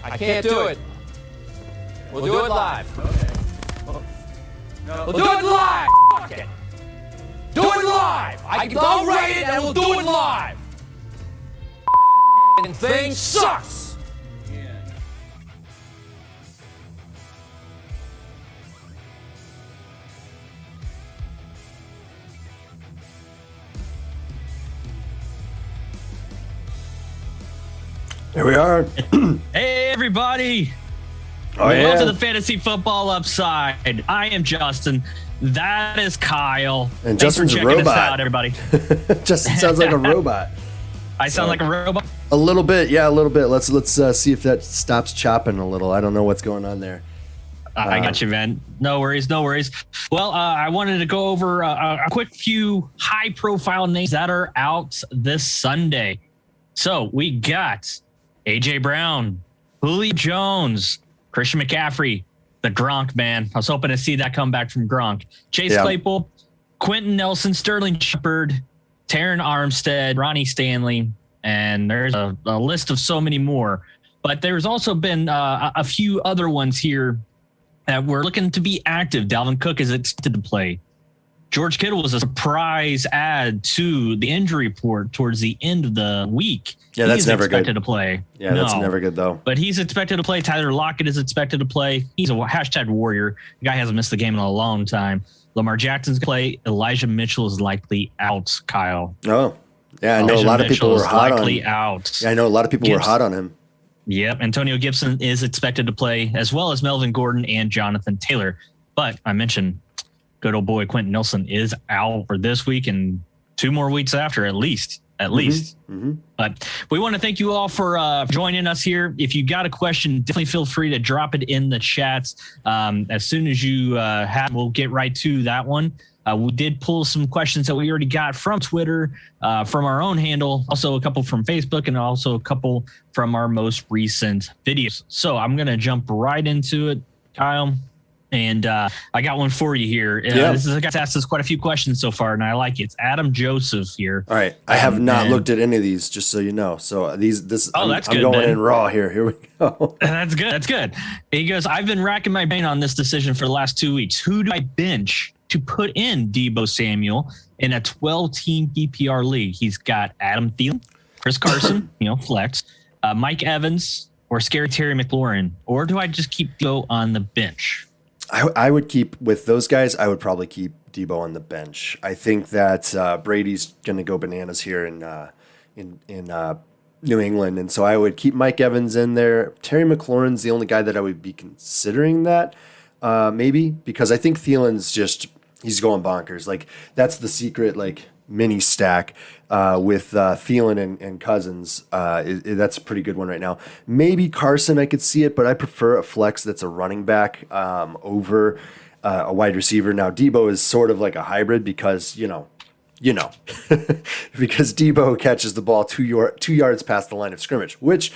I can't do it. We'll do it live. Okay. We'll do it live. Fuck it. Do it live. I'll write it and we'll do it live. Thing sucks. Yeah. Here we are. Hey, everybody. Oh, yeah. Welcome to the Fantasy Football Upside. I am Justin. That is Kyle. And Thanks Justin's for a checking us robot. out, everybody. Justin sounds like a robot. I sound like a robot. A little bit, yeah, a little bit. Let's see if that stops chopping a little. I don't know what's going on there. I got you, man. No worries, no worries. Well, I wanted to go over a quick few high-profile names that are out this Sunday. So we got A.J. Brown, Julio Jones, Christian McCaffrey, the Gronk man. I was hoping to see that come back from Gronk. Chase Claypool, Quentin Nelson, Sterling Shepard, Taron Armstead, Ronnie Stanley, and there's a list of so many more. But there's also been a few other ones here that were looking to be active. Dalvin Cook is expected to play. George Kittle was a surprise add to the injury report towards the end of the week. Yeah, that's never good. He's expected to play. Yeah, that's never good, though. But he's expected to play. Tyler Lockett is expected to play. He's a hashtag warrior. The guy hasn't missed the game in a long time. Lamar Jackson's play. Elijah Mitchell is likely out, Kyle. Oh, yeah, I know a lot of people were hot on him. Out. Yeah, I know a lot of people were hot on him. Yep, Antonio Gibson is expected to play, as well as Melvin Gordon and Jonathan Taylor. But I mentioned good old boy Quentin Nelson is out for this week and 2 more weeks after, at least. Mm-hmm. But we want to thank you all for joining us here. If you got a question, definitely feel free to drop it in the chats. As soon as you have, we'll get right to that one. We did pull some questions that we already got from Twitter, from our own handle, also a couple from Facebook, and also a couple from our most recent videos. So I'm going to jump right into it, Kyle. And I got one for you here. This is a guy that's asked us quite a few questions so far, and I like it. It's Adam Joseph here. All right. I have not looked at any of these, just so you know. So I'm that's good, going then. in raw here. Here we go. That's good. That's good. He goes, I've been racking my brain on this decision for the last 2 weeks. Who do I bench to put in Deebo Samuel in a 12-team PPR league? He's got Adam Thielen, Chris Carson, flex, Mike Evans, or Scary Terry McLaurin. Or do I just keep Deebo on the bench? I would keep with those guys. I would probably keep Deebo on the bench. I think that Brady's going to go bananas here in New England, and so I would keep Mike Evans in there. Terry McLaurin's the only guy that I would be considering that maybe, because I think Thielen's he's going bonkers. Like, that's the secret mini stack with Thielen and Cousins. That's a pretty good one right now. Maybe Carson, I could see it, but I prefer a flex that's a running back over a wide receiver. Now, Deebo is sort of like a hybrid because, because Deebo catches the ball 2 yards past the line of scrimmage, which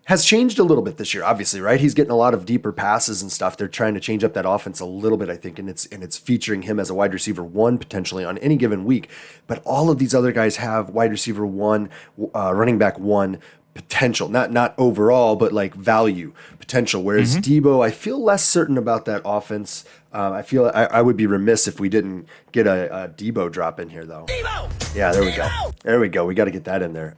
has changed a little bit this year, obviously, right? He's getting a lot of deeper passes and stuff. They're trying to change up that offense a little bit, I think, and it's featuring him as a wide receiver 1 potentially on any given week. But all of these other guys have wide receiver 1, running back 1 potential, not overall, but like value potential. Whereas Deebo, I feel less certain about that offense. I feel I would be remiss if we didn't get a Deebo drop in here, though. Deebo! Yeah, there we go. There we go. We got to get that in there.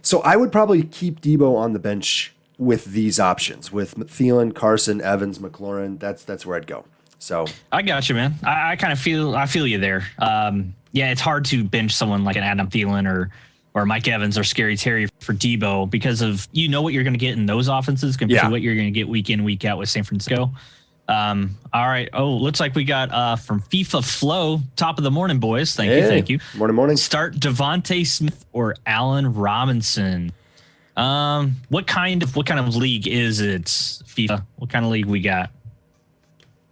So I would probably keep Deebo on the bench with these options, with Thielen, Carson, Evans, McLaurin. That's where I'd go. So I got you, man. I kind of feel you there. Yeah, it's hard to bench someone like an Adam Thielen or Mike Evans or Scary Terry for Deebo because of what you're going to get in those offenses compared to what you're going to get week in, week out with San Francisco. All right. Oh, looks like we got from FIFA Flow, top of the morning, boys. Thank you. Morning. Start Devontae Smith or Allen Robinson. What kind of league is it, FIFA? What kind of league we got?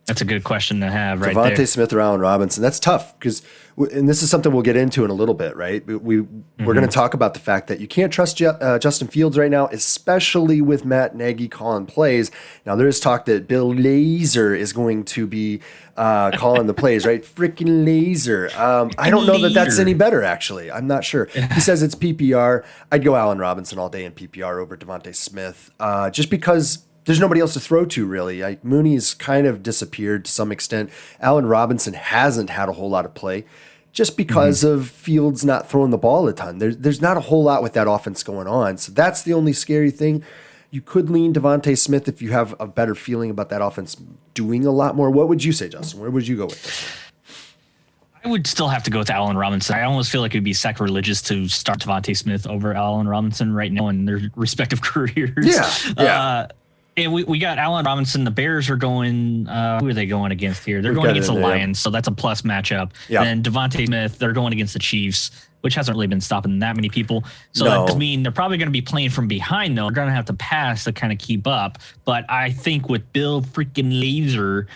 That's a good question to have right Devontae there. Smith or Allen Robinson. That's tough because, and this is something we'll get into in a little bit, right? We're going to talk about the fact that you can't trust Justin Fields right now, especially with Matt Nagy calling plays. Now there is talk that Bill Lazor is going to be calling the plays, right? Freaking Laser. I don't know that that's any better, actually. I'm not sure. He says it's PPR. I'd go Allen Robinson all day in PPR over Devontae Smith, just because there's nobody else to throw to, really. Like, Mooney's kind of disappeared to some extent. Allen Robinson hasn't had a whole lot of play just because of Fields not throwing the ball a ton. There's not a whole lot with that offense going on. So that's the only scary thing. You could lean Devontae Smith if you have a better feeling about that offense doing a lot more. What would you say, Justin? Where would you go with this one? I would still have to go with Allen Robinson. I almost feel like it would be sacrilegious to start Devontae Smith over Allen Robinson right now in their respective careers. Yeah. And we got Allen Robinson. The Bears are going. Who are they going against here? They're going against the Lions, so that's a plus matchup. Yeah. And Devontae Smith, they're going against the Chiefs, which hasn't really been stopping that many people. So that does mean they're probably going to be playing from behind, though. They're going to have to pass to kind of keep up. But I think with Bill freaking Lazor,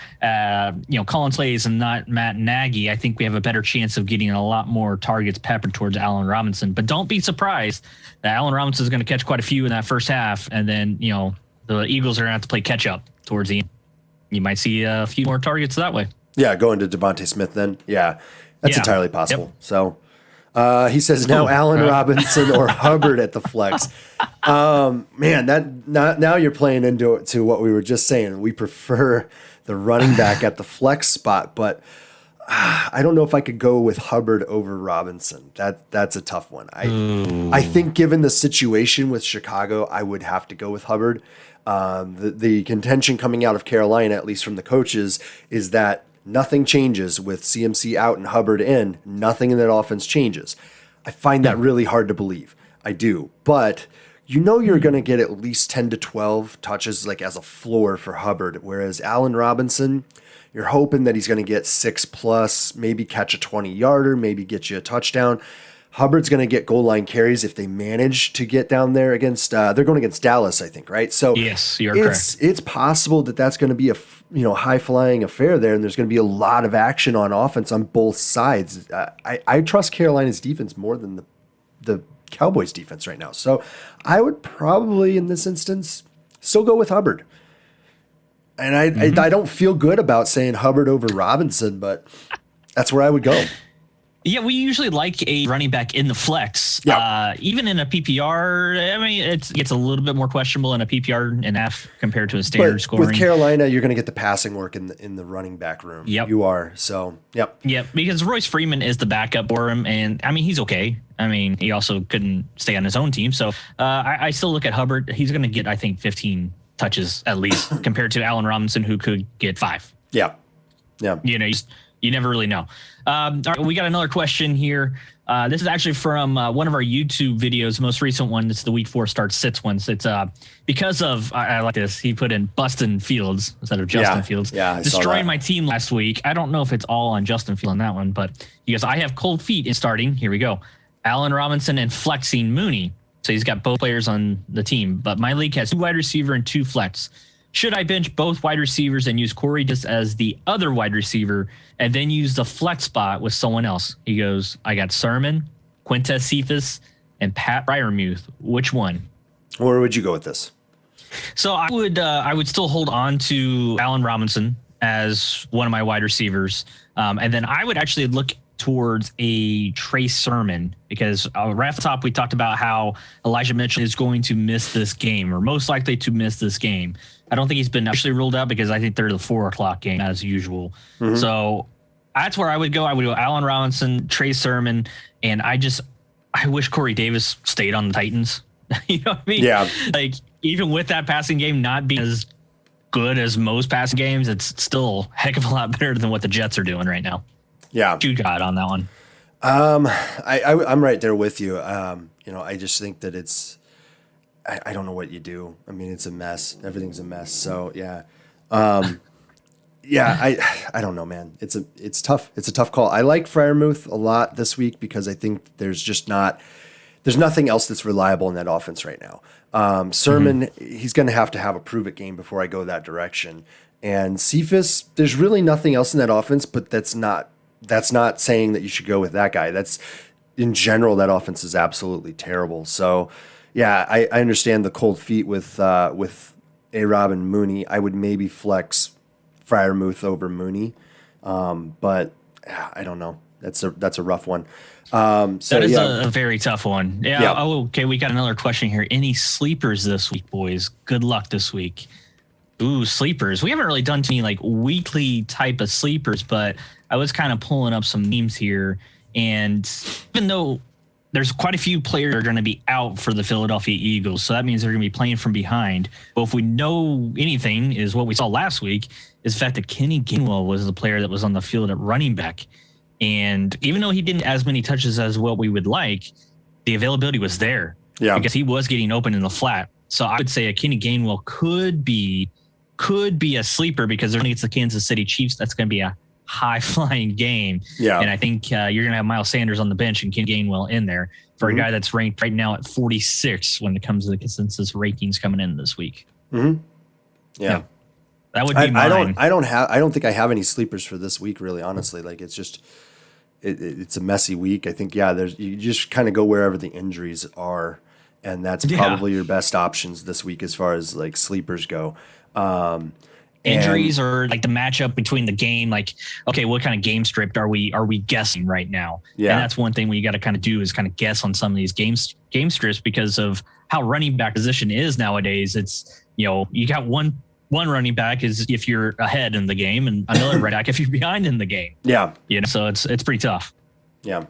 calling plays and not Matt Nagy, I think we have a better chance of getting a lot more targets peppered towards Allen Robinson. But don't be surprised that Allen Robinson is going to catch quite a few in that first half, and then the Eagles are going to have to play catch up towards the end. You might see a few more targets that way. Yeah, going to Devontae Smith then. Yeah, that's entirely possible. Yep. So he says now Allen Robinson or Hubbard at the flex. Man, now you're playing into what we were just saying. We prefer the running back at the flex spot, but I don't know if I could go with Hubbard over Robinson. That's a tough one. I think given the situation with Chicago, I would have to go with Hubbard. The contention coming out of Carolina, at least from the coaches, is that nothing changes with CMC out and Hubbard in. Nothing in that offense changes. I find that really hard to believe. I do. But you're going to get at least 10 to 12 touches like as a floor for Hubbard, whereas Allen Robinson, you're hoping that he's going to get 6+, maybe catch a 20-yarder, maybe get you a touchdown. Hubbard's going to get goal line carries if they manage to get down there against. They're going against Dallas, I think, right? So yes, you're correct. It's possible that that's going to be a high flying affair there, and there's going to be a lot of action on offense on both sides. I trust Carolina's defense more than the Cowboys' defense right now. So I would probably in this instance still go with Hubbard. And I don't feel good about saying Hubbard over Robinson, but that's where I would go. Yeah, we usually like a running back in the flex. Yeah. Even in a PPR, I mean, it gets a little bit more questionable in a PPR and F compared to a standard scoring. With Carolina, you're going to get the passing work in the running back room. Yep. You are. So, yep. Yep, because Royce Freeman is the backup for him, and I mean, he's okay. I mean, he also couldn't stay on his own team. So I still look at Hubbard. He's going to get, I think, 15 touches at least compared to Allen Robinson, who could get 5. Yeah. Yeah. You never really know. All right, we got another question here. This is actually from one of our YouTube videos, most recent one. It's the Week 4 start sits ones. It's because of, I like this, he put in Bustin Fields instead of Justin Fields. Yeah, destroying my team last week. I don't know if it's all on Justin Fields on that one, but he goes, I have cold feet in starting. Here we go. Allen Robinson and flexing Mooney. So he's got both players on the team, but my league has 2 wide receiver and 2 flex. Should I bench both wide receivers and use Corey just as the other wide receiver and then use the flex spot with someone else? He goes, I got Sermon, Quintez Cephas, and Pat Fryermuth. Which one? Where would you go with this? So I would still hold on to Allen Robinson as one of my wide receivers. And then I would actually look towards a Trey Sermon because right off the top, we talked about how Elijah Mitchell is going to miss this game or most likely to miss this game. I don't think he's been actually ruled out because I think they're the 4:00 game as usual. Mm-hmm. So that's where I would go. I would go Allen Robinson, Trey Sermon, and I wish Corey Davis stayed on the Titans. You know what I mean? Yeah. Like even with that passing game not being as good as most passing games, it's still a heck of a lot better than what the Jets are doing right now. Yeah. What you got on that one? I'm right there with you. I just think that I don't know what you do. I mean, it's a mess. Everything's a mess. So yeah. I don't know, man. It's tough. It's a tough call. I like Fryermuth a lot this week because I think there's nothing else that's reliable in that offense right now. Sermon, he's going to have a prove it game before I go that direction. And Cephas, there's really nothing else in that offense, but that's not saying that you should go with that guy. That's in general, that offense is absolutely terrible. So yeah, I understand the cold feet with A-Rob and Mooney. I would maybe flex Freiermuth over Mooney. But I don't know. That's a rough one. That is a very tough one. Yeah. Oh, okay. We got another question here. Any sleepers this week, boys? Good luck this week. Ooh, sleepers. We haven't really done too many like weekly type of sleepers, but I was kind of pulling up some memes here. And even though there's quite a few players that are going to be out for the Philadelphia Eagles, so that means they're going to be playing from behind. But if we know anything, is what we saw last week, is the fact that Kenny Gainwell was the player that was on the field at running back. And even though he didn't as many touches as what we would like, the availability was there. Yeah. Because he was getting open in the flat. So I would say a Kenny Gainwell could be a sleeper because they're against the Kansas City Chiefs. That's going to be a high-flying game. Yeah. And I think you're going to have Miles Sanders on the bench and Kenny Gainwell in there for a guy that's ranked right now at 46 when it comes to the consensus rankings coming in this week. Mm-hmm. Yeah. That would be mine. I don't think I have any sleepers for this week, really, honestly. Like, it's just it's a messy week. I think, you just kind of go wherever the injuries are, and that's probably your best options this week as far as like sleepers go. Injuries or like the matchup between the game, like, okay, what kind of game script are we guessing right now? Yeah. And that's one thing we got to kind of do is kind of guess on some of these game scripts because of how running back position is nowadays. It's, you got one running back is if you're ahead in the game and another running back if you're behind in the game. Yeah. So it's pretty tough. Yeah.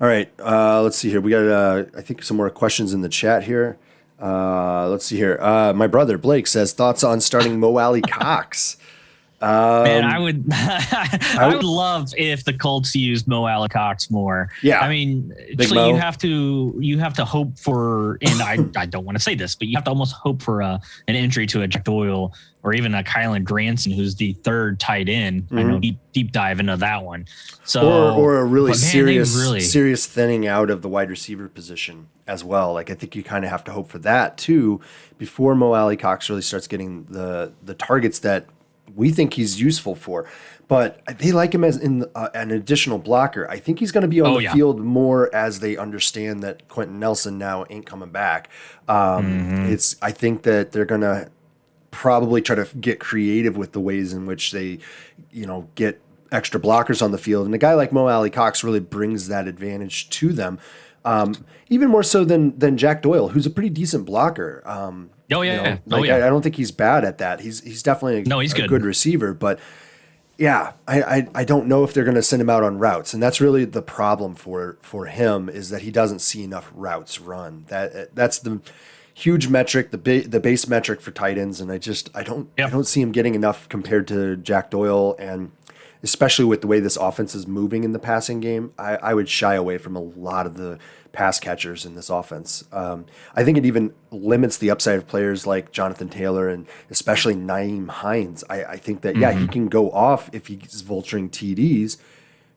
All right. Let's see here. We got, I think, some more questions in the chat here. Let's see here. My brother Blake says thoughts on starting Mo Alley Cox. Man, I would love if the Colts used Mo Alley Cox more. Yeah, I mean, so you have to hope for, and I don't want to say this, but you have to almost hope for an injury to a Jack Doyle or even a Kylan Granson, who's the third tight end. Mm-hmm. I know deep dive into that one. So or a really serious thinning out of the wide receiver position as well. Like, I think you kind of have to hope for that too before Mo Alley Cox really starts getting the targets that we think he's useful for. But they like him as an additional blocker. I think he's going to be on the field more as they understand that Quentin Nelson now ain't coming back. I think that they're going to probably try to get creative with the ways in which they, get extra blockers on the field. And a guy like Mo Alley Cox really brings that advantage to them. Even more so than Jack Doyle, who's a pretty decent blocker. I don't think he's bad at that. He's definitely a good receiver, but I don't know if they're going to send him out on routes, and that's really the problem for him is that he doesn't see enough routes run. That's the huge metric, the base metric for tight ends, and I don't see him getting enough compared to Jack Doyle, and especially with the way this offense is moving in the passing game, I would shy away from a lot of the pass catchers in this offense. I think it even limits the upside of players like Jonathan Taylor and especially Nyheim Hines. I think that, he can go off if he's vulturing TDs,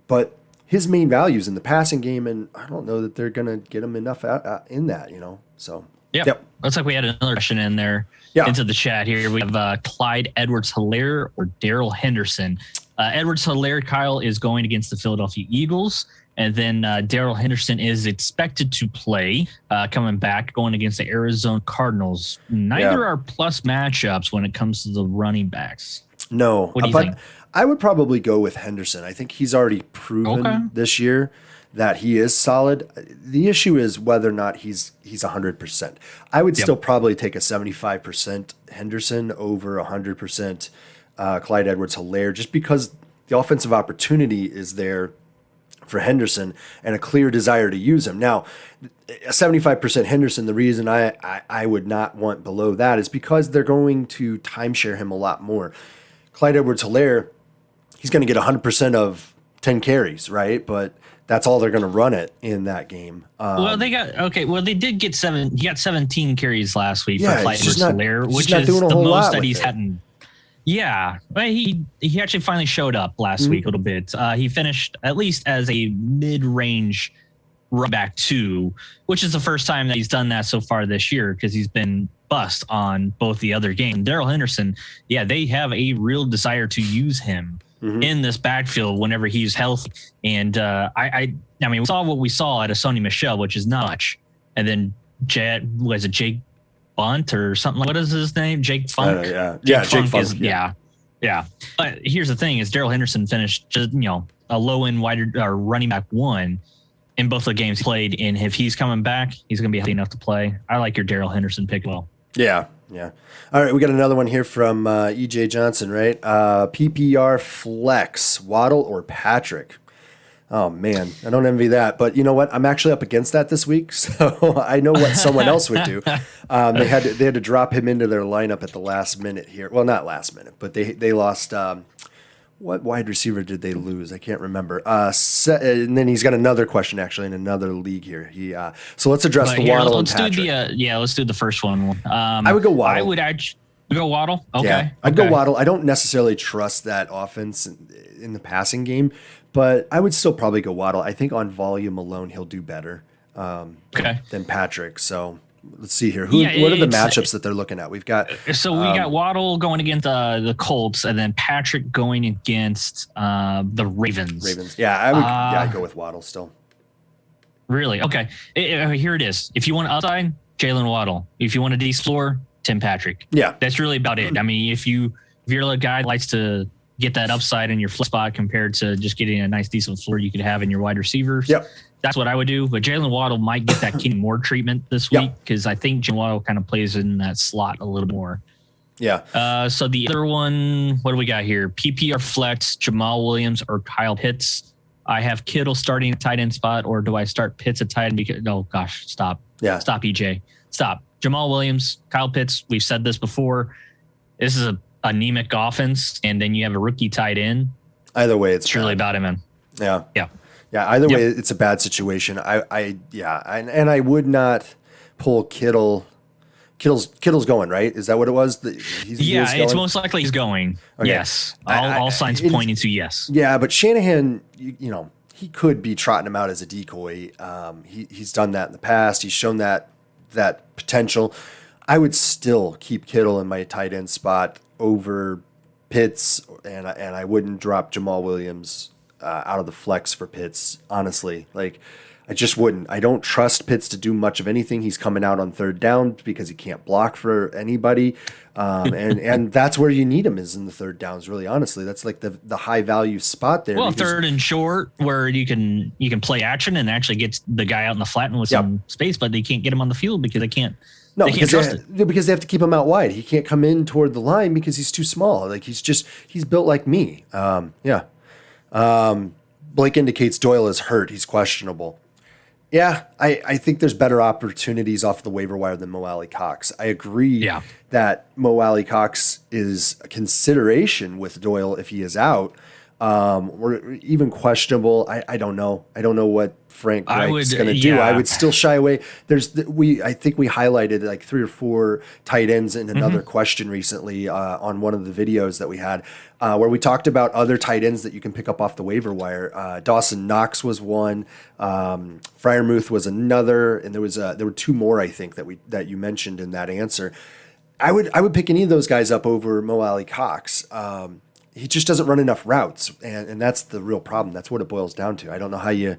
but his main value is in the passing game, and I don't know that they're going to get him enough in that, So, yep. Looks like we had another question in there into the chat here. We have Clyde Edwards-Helaire or Darrell Henderson. Edwards-Helaire, Kyle, is going against the Philadelphia Eagles. And then Darrell Henderson is expected to play coming back going against the Arizona Cardinals. Neither are plus matchups when it comes to the running backs. No. What do you think? I would probably go with Henderson. I think he's already proven this year that he is solid. The issue is whether or not he's 100%. I would still probably take a 75% Henderson over 100% Clyde Edwards-Helaire just because the offensive opportunity is there for Henderson and a clear desire to use him. Now, a 75% Henderson, the reason I would not want below that is because they're going to timeshare him a lot more. Clyde Edwards-Helaire, he's going to get 100% of 10 carries, right? But that's all they're going to run it in that game. They did get 7. He got 17 carries last week for Clyde Edwards-Helaire, which is the most that he's hadn't. Yeah, but he actually finally showed up last week a little bit. He finished at least as a mid-range running back 2, which is the first time that he's done that so far this year because he's been bust on both the other games. Darrell Henderson, yeah, they have a real desire to use him in this backfield whenever he's healthy. And I mean, we saw what we saw at a Sony Michel, which is not much. And then Jake Bunt or something? What is his name? Jake Funk? Jake Funk. Yeah. But here's the thing: is Darrell Henderson finished just a low end wide or running back 1 in both the games he played. And if he's coming back, he's going to be healthy enough to play. I like your Darrell Henderson pick well. Yeah. All right, we got another one here from EJ Johnson, right? PPR flex, Waddle or Patrick? Oh man, I don't envy that. But you know what? I'm actually up against that this week, so I know what someone else would do. They had to drop him into their lineup at the last minute here. Well, not last minute, but they lost. What wide receiver did they lose? I can't remember. And then he's got another question actually in another league here. So let's address the Waddle and Patrick. Let's do the first one. I would go Waddle. I would go Waddle. Okay. Yeah, I'd go Waddle. I don't necessarily trust that offense in the passing game, but I would still probably go Waddle. I think on volume alone he'll do better than Patrick. So let's see here. What are the matchups that they're looking at? We've got we got Waddle going against the Colts, and then Patrick going against the Ravens. Yeah, I would. I'd go with Waddle still. Really? Okay. Here it is. If you want upside, Jalen Waddle. If you want a D floor, Tim Patrick. Yeah, that's really about it. I mean, if you're a guy that likes to get that upside in your flip spot compared to just getting a nice decent floor you could have in your wide receivers. Yep. That's what I would do. But Jalen Waddle might get that Kenny Moore treatment this week because I think Jalen Waddle kind of plays in that slot a little more. Yeah. So the other one, what do we got here? PPR flex, Jamal Williams or Kyle Pitts. I have Kittle starting a tight end spot, or do I start Pitts at tight end? No, gosh, stop. Yeah. Stop, EJ. Stop. Jamal Williams, Kyle Pitts. We've said this before. This is a anemic offense, and then you have a rookie tight end. Either way, it's really about him, man. Yeah. Either way, it's a bad situation. And I would not pull Kittle. Kittle's going, right? Is that what it was? It's most likely he's going. Okay. Yes, all signs pointing to yes. Yeah, but Shanahan, he could be trotting him out as a decoy. He's done that in the past. He's shown that potential. I would still keep Kittle in my tight end spot over Pitts, and I wouldn't drop Jamal Williams out of the flex for Pitts, honestly. Like, I just wouldn't. I don't trust Pitts to do much of anything. He's coming out on third down because he can't block for anybody. And that's where you need him, is in the third downs, really, honestly. That's like the high value spot there. Well, third and short, where you can play action and actually get the guy out in the flat and with some space, but they can't get him on the field because they can't. No, because they have to keep him out wide. He can't come in toward the line because he's too small. Like, he's built like me. Blake indicates Doyle is hurt. He's questionable. Yeah, I think there's better opportunities off the waiver wire than Mo Alley Cox. I agree that Mo Alley Cox is a consideration with Doyle if he is out. Or even questionable. I don't know. I don't know what Frank Reich's going to do. I would still shy away. I think we highlighted like 3 or 4 tight ends in another question recently on one of the videos that we had where we talked about other tight ends that you can pick up off the waiver wire. Dawson Knox was one. Freiermuth was another, and there were 2 more I think that you mentioned in that answer. I would pick any of those guys up over Mo Alley Cox. He just doesn't run enough routes, and that's the real problem. That's what it boils down to. I don't know how you.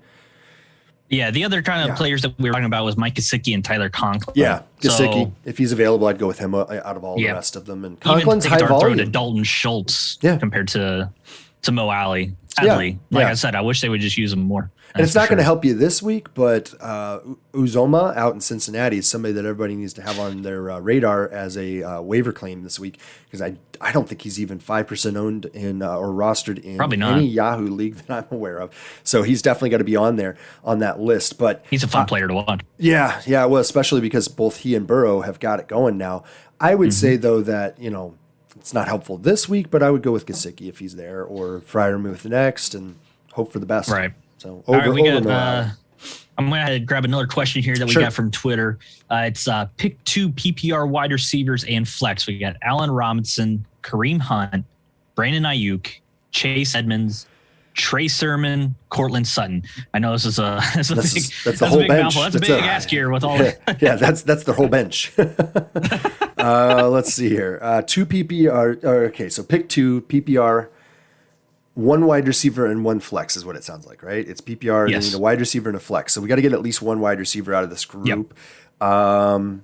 Yeah, the other kind of players that we were talking about was Mike Gesicki and Tyler Conklin. Yeah, Gesicki. If he's available, I'd go with him out of all the rest of them. And Conklin's high volume. Throw to Dalton Schultz compared to Mo Alley. Sadly, I said, I wish they would just use him more. And it's not going to help you this week, but Uzoma out in Cincinnati is somebody that everybody needs to have on their radar as a waiver claim this week, because I don't think he's even 5% owned in or rostered in any Yahoo league that I'm aware of. So he's definitely got to be on there on that list. But he's a fun player to watch. Yeah. Well, especially because both he and Burrow have got it going now. I would say though that it's not helpful this week, but I would go with Gesicki if he's there, or Freiermuth next, and hope for the best. Right. So I'm going to grab another question here that we got from Twitter. It's pick 2 PPR wide receivers and flex. We got Allen Robinson, Kareem Hunt, Brandon Ayuk, Chase Edmonds, Trey Sermon, Cortland Sutton. I know this is that's the whole bench. Mouthful. That's a big ask here with all. Yeah, that's their whole bench. Let's see here. 2 PPR. Okay, so pick 2 PPR. 1 wide receiver and 1 flex is what it sounds like, right? It's PPR and then a wide receiver and a flex. So we got to get at least 1 wide receiver out of this group. Yep. Oh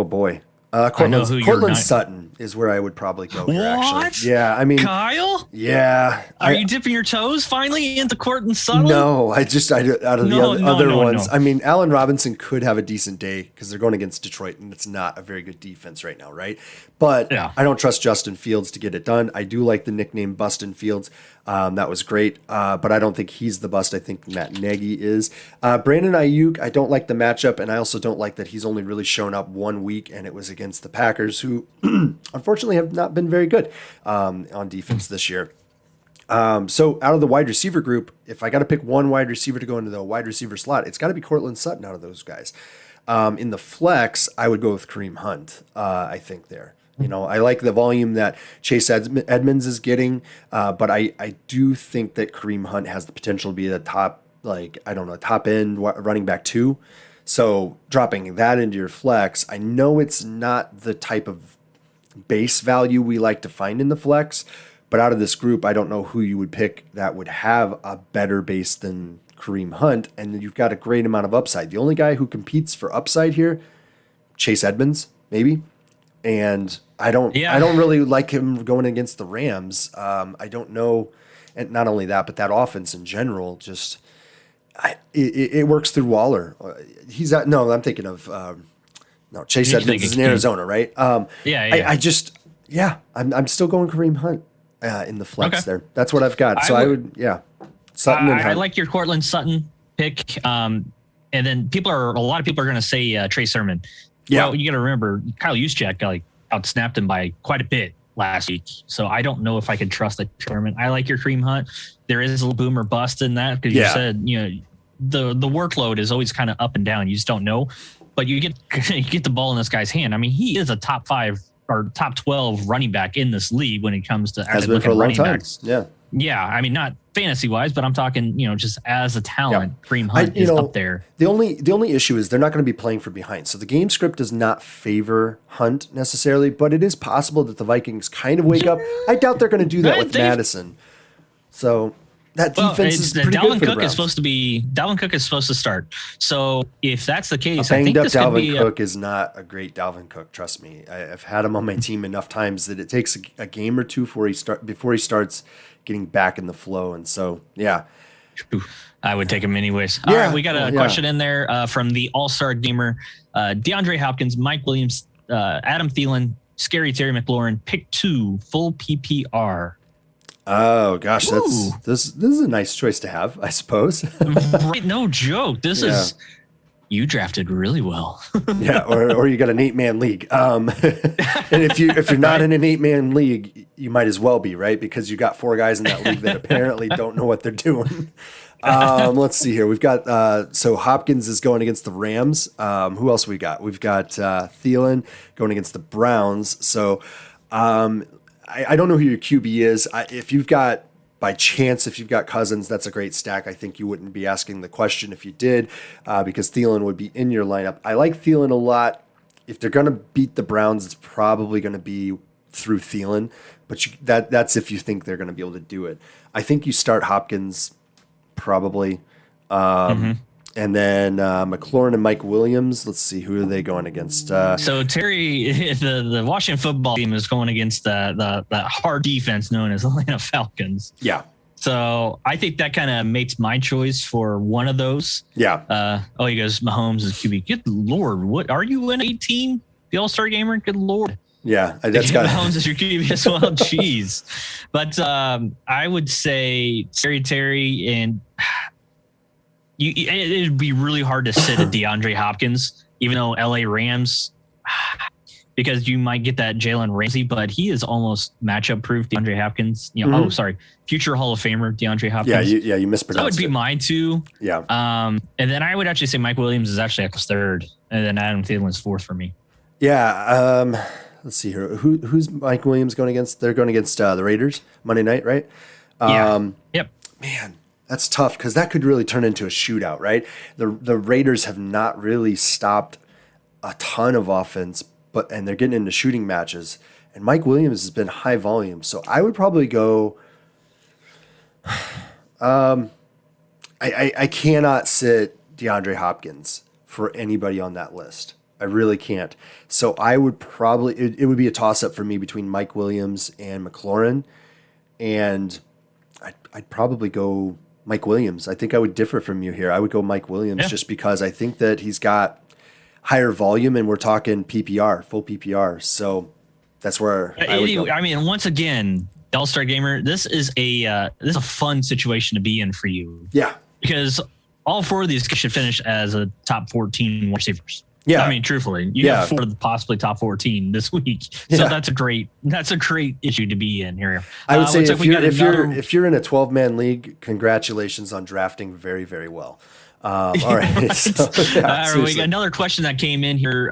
boy. Cortland Sutton is where I would probably go here, actually. Yeah, I mean, Kyle? Yeah. Are you dipping your toes finally into Cortland Sutton? No, out of the other ones. I mean, Allen Robinson could have a decent day because they're going against Detroit, and it's not a very good defense right now, right? But I don't trust Justin Fields to get it done. I do like the nickname Bustin' Fields. That was great, but I don't think he's the bust. I think Matt Nagy is. Brandon Ayuk, I don't like the matchup, and I also don't like that he's only really shown up 1 week, and it was against the Packers, who unfortunately have not been very good on defense this year. So out of the wide receiver group, if I got to pick 1 wide receiver to go into the wide receiver slot, it's got to be Cortland Sutton out of those guys. In the flex, I would go with Kareem Hunt, I think there. You know, I like the volume that Chase Edmonds is getting, but I do think that Kareem Hunt has the potential to be the top, top end running back 2. So dropping that into your flex, I know it's not the type of base value we like to find in the flex, but out of this group, I don't know who you would pick that would have a better base than Kareem Hunt, and you've got a great amount of upside. The only guy who competes for upside here, Chase Edmonds, maybe. And I don't really like him going against the Rams. I don't know, and not only that, but that offense in general, just it works through Waller. I'm thinking of Chase Edmonds is in Arizona, right? I'm still going Kareem Hunt in the flex there. That's what I've got. So I would Sutton and Hunt. I like your Cortland Sutton pick. And then a lot of people are going to say Trey Sermon. Yeah, well, you got to remember Kyle Juszczyk outsnapped him by quite a bit last week. So I don't know if I can trust that Sherman. I like your Kareem Hunt. There is a little boom or bust in that because you said the workload is always kind of up and down. You just don't know. But you get the ball in this guy's hand. I mean, he is a top 5 or top 12 running back in this league when it comes to has been for a long time. Backs. Yeah, I mean, not fantasy wise, but I'm talking, just as a talent, Kareem Hunt is up there. The only issue is they're not going to be playing from behind. So the game script does not favor Hunt necessarily, but it is possible that the Vikings kind of wake up. I doubt they're going to do that with Madison. So that defense is pretty good for the Browns. Dalvin Cook is supposed to start. So if that's the case, I think this Dalvin Cook is not a great Dalvin Cook. Trust me, I've had him on my team enough times that it takes a game or two before he starts getting back in the flow. And so, I would take him anyways. All right, we got a question in there from the All-Star Gamer. DeAndre Hopkins, Mike Williams, Adam Thielen, Scary Terry McLaurin, pick 2, full PPR. Oh gosh, this is a nice choice to have, I suppose. Right, no joke. This is you drafted really well. or you got an 8-man league. And if you're not in an 8-man league, you might as well be, right? Because you got 4 guys in that league that apparently don't know what they're doing. Let's see here. We've got so Hopkins is going against the Rams. Who else we got? We've got Thielen going against the Browns. So I don't know who your QB is. If you've got Cousins, that's a great stack. I think you wouldn't be asking the question if you did, because Thielen would be in your lineup. I like Thielen a lot. If they're going to beat the Browns, it's probably going to be through Thielen, but that's if you think they're going to be able to do it. I think you start Hopkins probably. And then McLaurin and Mike Williams. Let's see, who are they going against? So Terry, the Washington football team is going against the hard defense known as Atlanta Falcons. Yeah. So I think that kind of makes my choice for one of those. Yeah. He goes, Mahomes is QB. Good Lord. What are you in 18? The All-Star Gamer? Good Lord. Yeah. That's got Mahomes is your QB as well. Jeez. But I would say Terry and it'd be really hard to sit a DeAndre Hopkins, even though LA Rams, because you might get that Jalen Ramsey, but he is almost matchup proof. DeAndre Hopkins, future Hall of Famer DeAndre Hopkins. You mispronounced. That would be mine too. Yeah. And then I would actually say Mike Williams is actually third, and then Adam Thielen's fourth for me. Yeah. Let's see here. Who's Mike Williams going against? They're going against the Raiders Monday night, right? Yep. Man, that's tough because that could really turn into a shootout, right? The Raiders have not really stopped a ton of offense, and they're getting into shooting matches. And Mike Williams has been high volume, so I would probably go. I cannot sit DeAndre Hopkins for anybody on that list. I really can't. So I would probably it would be a toss up for me between Mike Williams and McLaurin, and I'd probably go Mike Williams. I think I would differ from you here. I would go Mike Williams just because I think that he's got higher volume, and we're talking PPR, full PPR. So that's where I would go. I mean, once again, All-Star Gamer, this is a fun situation to be in for you. Yeah. Because all four of these should finish as a top 14 receivers. Yeah. I mean, truthfully, you have four possibly top 14 this week. So that's a great issue to be in here. I would say if you're in a 12-man league, congratulations on drafting very, very well. All right. So, we got another question that came in here.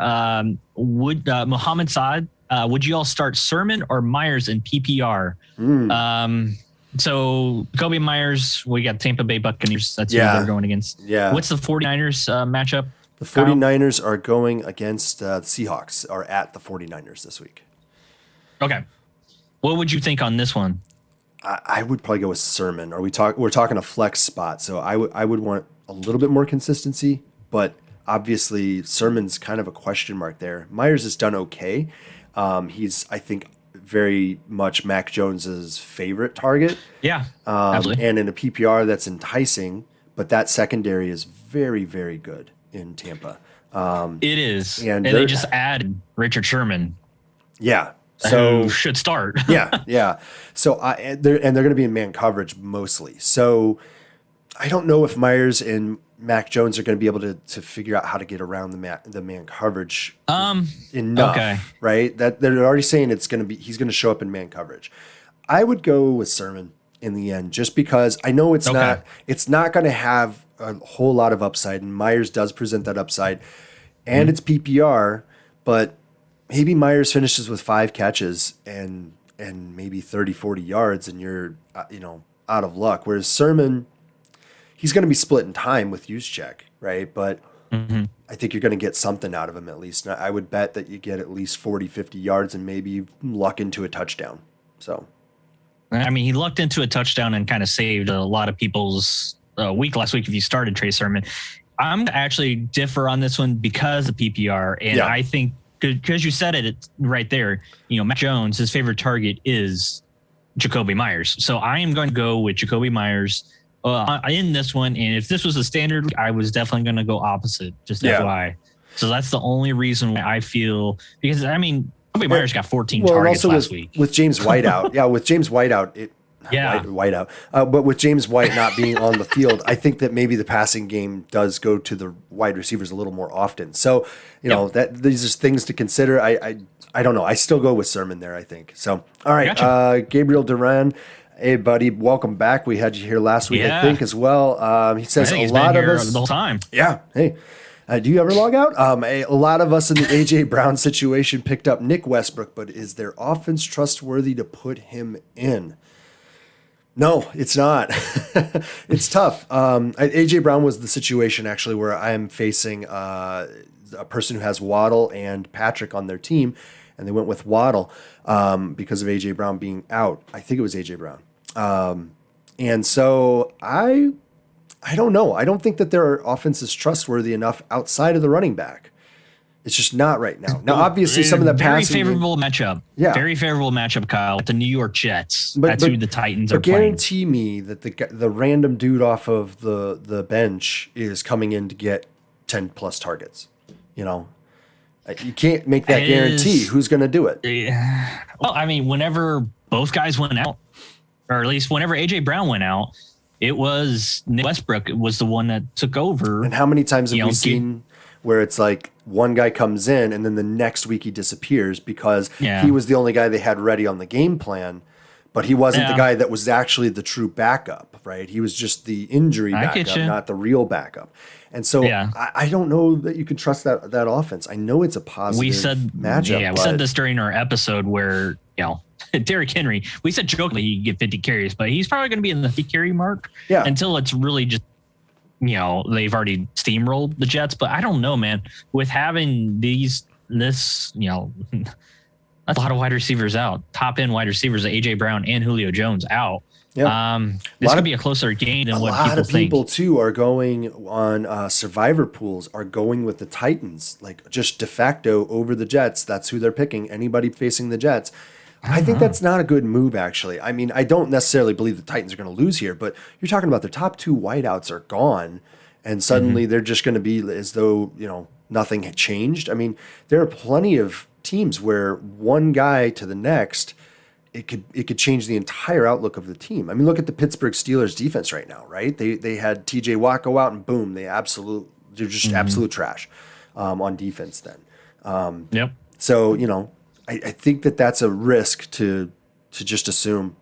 Would Mohammed Saad, would you all start Sermon or Myers in PPR? So Kobe Myers, we got Tampa Bay Buccaneers. That's who they're going against. Yeah. What's the 49ers matchup? The 49ers are going against the Seahawks, are at the 49ers this week. Okay. What would you think on this one? I would probably go with Sermon. We're talking a flex spot, so I would want a little bit more consistency, but obviously Sermon's kind of a question mark there. Myers has done okay. He's, I think, very much Mac Jones's favorite target. Yeah, absolutely. And in a PPR, that's enticing, but that secondary is very, very good in Tampa. It is, and they just added Richard Sherman. Yeah, so who should start. yeah. So they're going to be in man coverage mostly. So I don't know if Myers and Mac Jones are going to be able to figure out how to get around the man coverage enough, right? That they're already saying he's going to show up in man coverage. I would go with Sermon in the end, just because I know it's not going to have a whole lot of upside, and Myers does present that upside, and it's PPR, but maybe Myers finishes with 5 catches and maybe 30, 40 yards, and you're out of luck. Whereas Sermon, he's going to be split in time with Juszczyk, right? But I think you're going to get something out of him at least. I would bet that you get at least 40, 50 yards and maybe you luck into a touchdown. So, I mean, he lucked into a touchdown and kind of saved a lot of people's week last week if you started Trey Sermon. I'm actually differ on this one because of PPR, and I think because you said it right there, Mac Jones, his favorite target is Jacoby Myers. So I am going to go with Jacoby Myers in this one. And if this was a standard, I was definitely going to go opposite, just FYI. So that's the only reason why I feel, because I mean, Jacoby Myers got 14 targets last week. With James White out. With James White out, White out. But with James White not being on the field, I think that maybe the passing game does go to the wide receivers a little more often. So, that these are things to consider. I don't know. I still go with Sermon there, I think. So, all right. Gotcha. Gabriel Duran. Hey, buddy. Welcome back. We had you here last week, I think, as well. He says a lot of us the whole time. Yeah. Hey. Do you ever log out? A lot of us in the A.J. Brown situation picked up Nick Westbrook, but is their offense trustworthy to put him in? No, it's not. It's tough. A.J. Brown was the situation actually where I am facing a person who has Waddle and Patrick on their team, and they went with Waddle because of A.J. Brown being out. I think it was A.J. Brown. And so I don't know. I don't think that their offense is trustworthy enough outside of the running back. It's just not right now. Now, obviously, some of the passing very favorable matchup. Yeah, very favorable matchup, Kyle. The New York Jets. That's who the Titans are playing. Guarantee me that the random dude off of the bench is coming in to get 10 plus targets. You can't make that guarantee. Who's going to do it? Well, I mean, whenever both guys went out, or at least whenever A.J. Brown went out, it was Nick Westbrook was the one that took over. And how many times have we seen where it's like one guy comes in and then the next week he disappears because he was the only guy they had ready on the game plan, but he wasn't the guy that was actually the true backup, right? He was just the injury backup, not the real backup. And so I don't know that you can trust that offense. I know it's a positive matchup. Yeah, we said this during our episode where Derrick Henry, we said jokingly he'd get 50 carries, but he's probably going to be in the 50 carry mark until it's really just, they've already steamrolled the Jets. But I don't know, man, with having that's a lot of wide receivers out, top end wide receivers, AJ Brown and Julio Jones out. Yeah. This could be a closer game than what people think. A lot of people too are going on survivor pools, are going with the Titans, like just de facto over the Jets. That's who they're picking. Anybody facing the Jets. I think that's not a good move, actually. I mean, I don't necessarily believe the Titans are going to lose here, but you're talking about their top 2 wideouts are gone, and suddenly they're just going to be as though, nothing had changed. I mean, there are plenty of teams where one guy to the next, it could change the entire outlook of the team. I mean, look at the Pittsburgh Steelers defense right now, right? They had TJ Watt go out and boom, they're just absolute trash on defense then. Yep. So, I think that's a risk to just assume.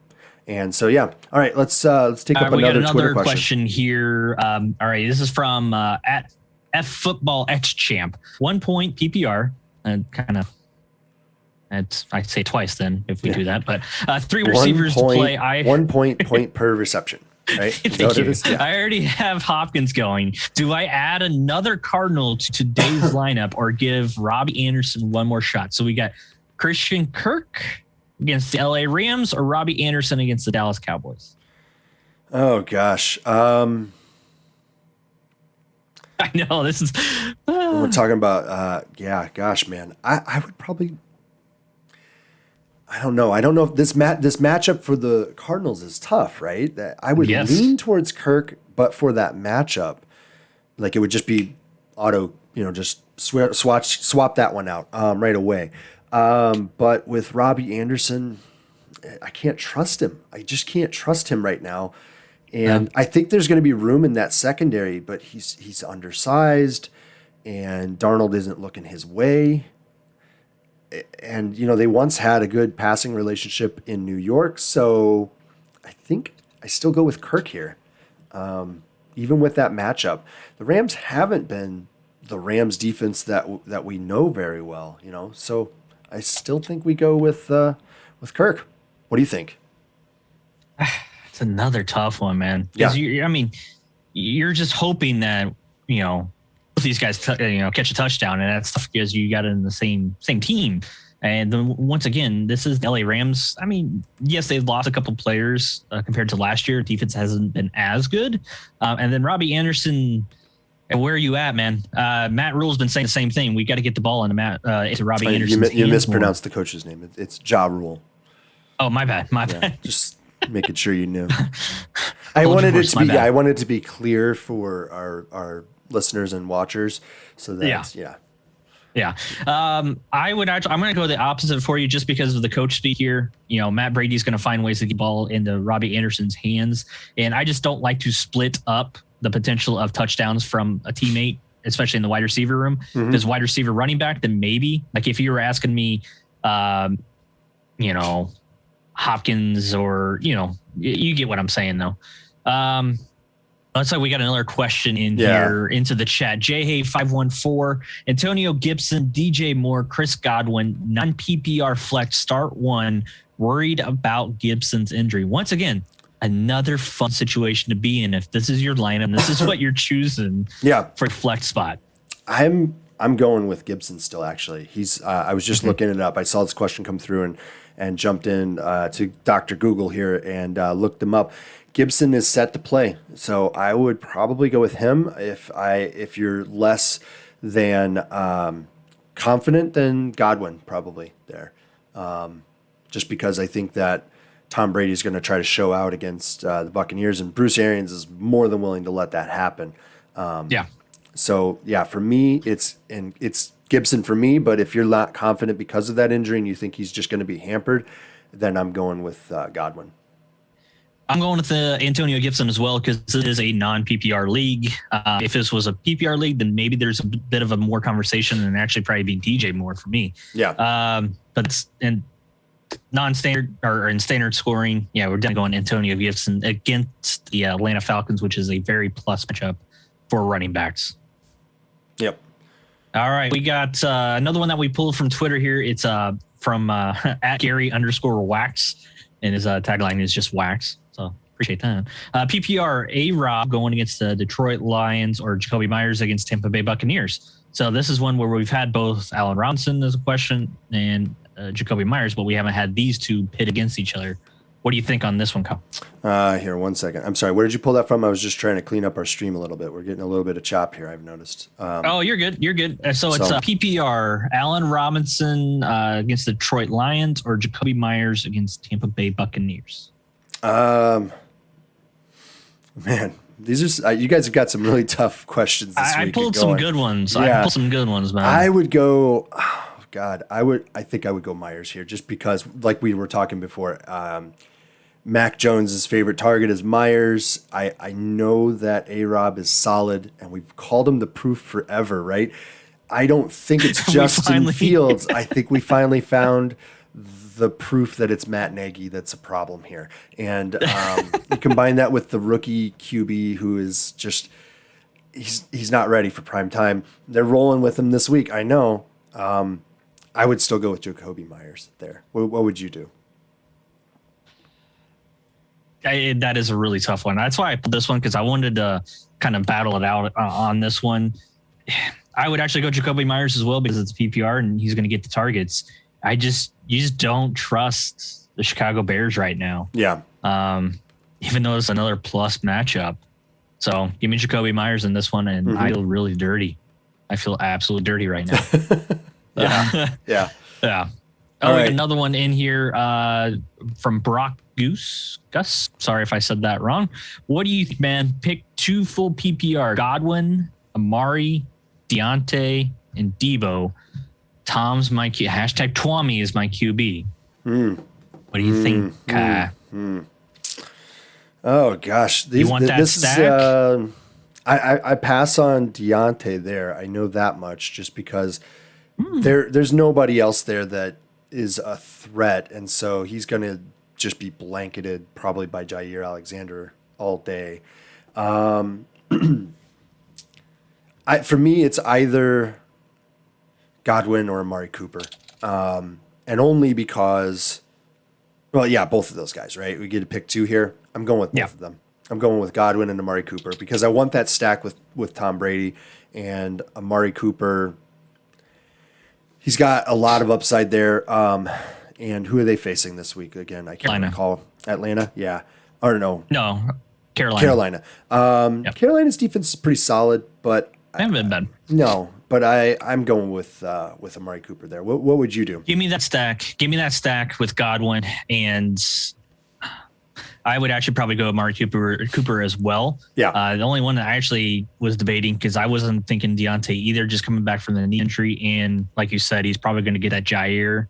And so, yeah. All right, let's take up another Twitter question here. All right, this is from at F Football X Champ. 1 point PPR, and kind of. I say twice then if we do that, but 3 receivers to play. 1 point per reception, right? Thank you. Yeah. I already have Hopkins going. Do I add another Cardinal to today's lineup or give Robbie Anderson one more shot? So we got Christian Kirk against the LA Rams or Robbie Anderson against the Dallas Cowboys? Oh gosh. I know this is. We're talking about. Gosh, man. I would probably. I don't know. I don't know if this matchup for the Cardinals is tough, right? I would lean towards Kirk, but for that matchup, like it would just be auto. Just swap that one out right away. But with Robbie Anderson, I can't trust him. I just can't trust him right now. And I think there's going to be room in that secondary, but he's undersized, and Darnold isn't looking his way. And, they once had a good passing relationship in New York, so I think I still go with Kirk here. Even with that matchup, the Rams haven't been the Rams defense that we know very well, so I still think we go with Kirk. What do you think? It's another tough one, man. Because you're just hoping that these guys catch a touchdown, and that's tough because you got it in the same team. And then once again, this is the LA Rams. I mean, yes, they've lost a couple players compared to last year. Defense hasn't been as good. And then Robbie Anderson. Where are you at, man? Matt Rule's been saying the same thing. We got to get the ball into Robbie Anderson's You mispronounced the coach's name. It's Ja Rule. Oh, my bad. Bad. Just making sure you knew. I wanted it to be clear for our listeners and watchers, so that Yeah. I'm going to go the opposite for you just because of the coach speak here. Matt Brady's going to find ways to get the ball into Robbie Anderson's hands, and I just don't like to split up the potential of touchdowns from a teammate, especially in the wide receiver room. If there's wide receiver running back, then maybe. Like if you were asking me, Hopkins or, you get what I'm saying though. Looks like we got another question in here into the chat. JHey514, Antonio Gibson, DJ Moore, Chris Godwin, non-PPR flex, start 1. Worried about Gibson's injury. Once again, another fun situation to be in if this is your lineup. This is what you're choosing for flex spot. I'm going with Gibson still, actually. He's I was just looking it up. I saw this question come through and jumped in to Dr. Google here and looked him up. Gibson is set to play, so I would probably go with him if you're less than confident than Godwin probably there, just because I think that Tom Brady is going to try to show out against the Buccaneers, and Bruce Arians is more than willing to let that happen. So for me, it's Gibson for me. But if you're not confident because of that injury and you think he's just going to be hampered, then I'm going with Godwin. I'm going with Antonio Gibson as well because it is a non-PPR league. If this was a PPR league, then maybe there's a bit of a more conversation and actually probably be DJ Moore for me. But it's in non-standard or in standard scoring. Yeah, we're definitely going Antonio Gibson against the Atlanta Falcons, which is a very plus matchup for running backs. Yep. All right, we got another one that we pulled from Twitter here. It's from at Gary_Wax, and his tagline is just Wax. So appreciate that. PPR A-Rob going against the Detroit Lions or Jacoby Myers against Tampa Bay Buccaneers. So this is one where we've had both Allen Robinson as a question and Jacoby Myers, but we haven't had these two pit against each other. What do you think on this one, Kyle? Here, 1 second. I'm sorry. Where did you pull that from? I was just trying to clean up our stream a little bit. We're getting a little bit of chop here, I've noticed. Oh, you're good. You're good. So it's PPR, Allen Robinson against the Detroit Lions or Jacoby Myers against Tampa Bay Buccaneers? Man, these are you guys have got some really tough questions this week. I pulled some good ones. Yeah. I pulled some good ones, man. I would go. Oh God, I think I would go Myers here, just because, like we were talking before. Mac Jones's favorite target is Myers. I know that A-Rob is solid, and we've called him the proof forever, right? I don't think it's Justin Fields. I think we finally found the proof that it's Matt Nagy that's a problem here. And you combine that with the rookie QB who is just he's not ready for prime time. They're rolling with him this week, I know. I would still go with Jacoby Myers there. What would you do? That is a really tough one. That's why I put this one, because I wanted to kind of battle it out on this one. I would actually go Jacoby Myers as well, because it's PPR and he's going to get the targets. You just don't trust the Chicago Bears right now. Yeah. Even though it's another plus matchup. So give me Jacoby Myers in this one, and I feel really dirty. I feel absolutely dirty right now. Yeah. Yeah. All right. Another one in here from Brock Gus. Sorry if I said that wrong. What do you think, man? Pick two full PPR: Godwin, Amari, Deontay, and Debo. Tom's my hashtag Twommy is my QB. What do you think? Oh gosh, you want that stack? I pass on Deontay there. I know that much, just because there's nobody else there that is a threat, and so he's going to just be blanketed probably by Jair Alexander all day. For me, it's either Godwin or Amari Cooper, and only because, well, yeah, both of those guys, right? We get to pick two here. I'm going with both of them. I'm going with Godwin and Amari Cooper because I want that stack with Tom Brady and Amari Cooper. He's got a lot of upside there. And who are they facing this week again? I can't recall. Atlanta? Yeah. Or no. No, Carolina. Carolina's defense is pretty solid, but I haven't been bad. No, but I'm going with Amari Cooper there. What would you do? Give me that stack. Give me that stack with Godwin, and I would actually probably go Amari Cooper as well. Yeah. The only one that I actually was debating, because I wasn't thinking Deontay either, just coming back from the knee injury, and like you said, he's probably going to get that Jair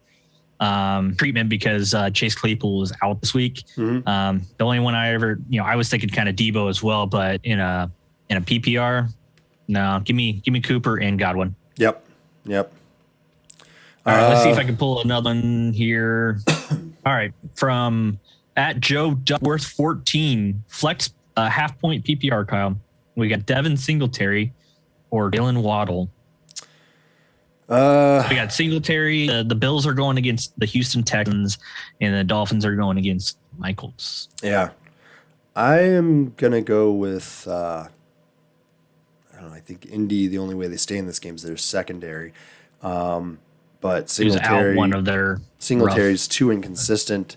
treatment because Chase Claypool is out this week. The only one I was thinking kind of Debo as well, but in a PPR, no, give me Cooper and Godwin. Yep. All right, let's see if I can pull another one here. All right, from at Joe Duckworth 14, flex half point PPR, Kyle. We got Devin Singletary or Jalen Waddle. We got Singletary. The Bills are going against the Houston Texans, and the Dolphins are going against Michaels. Yeah, I am gonna go with. I don't know. I think Indy. The only way they stay in this game is their secondary. But Singletary, out one of their Singletary's too inconsistent.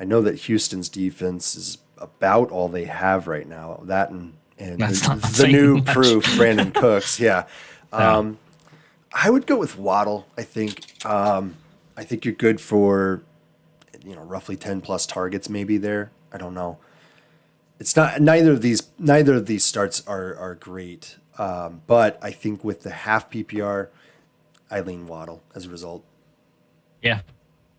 I know that Houston's defense is about all they have right now. That and the new much. Proof, Brandon Cooks. Yeah. I would go with Waddle. I think you're good for, roughly 10 plus targets maybe there. I don't know. It's not neither of these starts are great. But I think with the half PPR, I lean Waddle as a result. Yeah.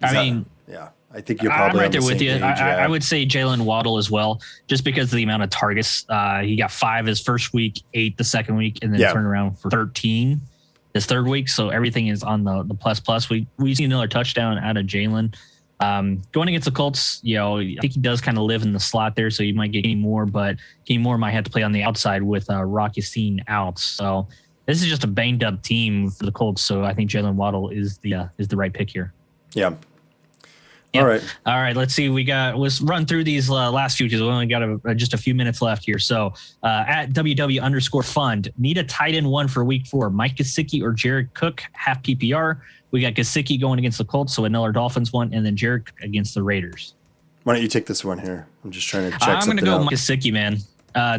I think you're probably I'm right there with you. Page, I would say Jalen Waddle as well, just because of the amount of targets. He got 5 his first week, 8 the second week, and then turned around for 13 his third week. So everything is on the plus. We see another touchdown out of Jalen. Going against the Colts, I think he does kind of live in the slot there, so you might get Kenny Moore, but Kenny Moore might have to play on the outside with Rock Ya-Sin out. So this is just a banged up team for the Colts. So I think Jalen Waddle is the right pick here. Yeah. Yeah. All right. All right. Let's see. Let's run through these last few because we only got just a few minutes left here. So at WW_fund, need a tight end one for week 4. Mike Gesicki or Jared Cook, half PPR. We got Gesicki going against the Colts, so another Dolphins one, and then Jared against the Raiders. Why don't you take this one here? I'm just trying to check I'm going to something go out. Mike Gesicki, man.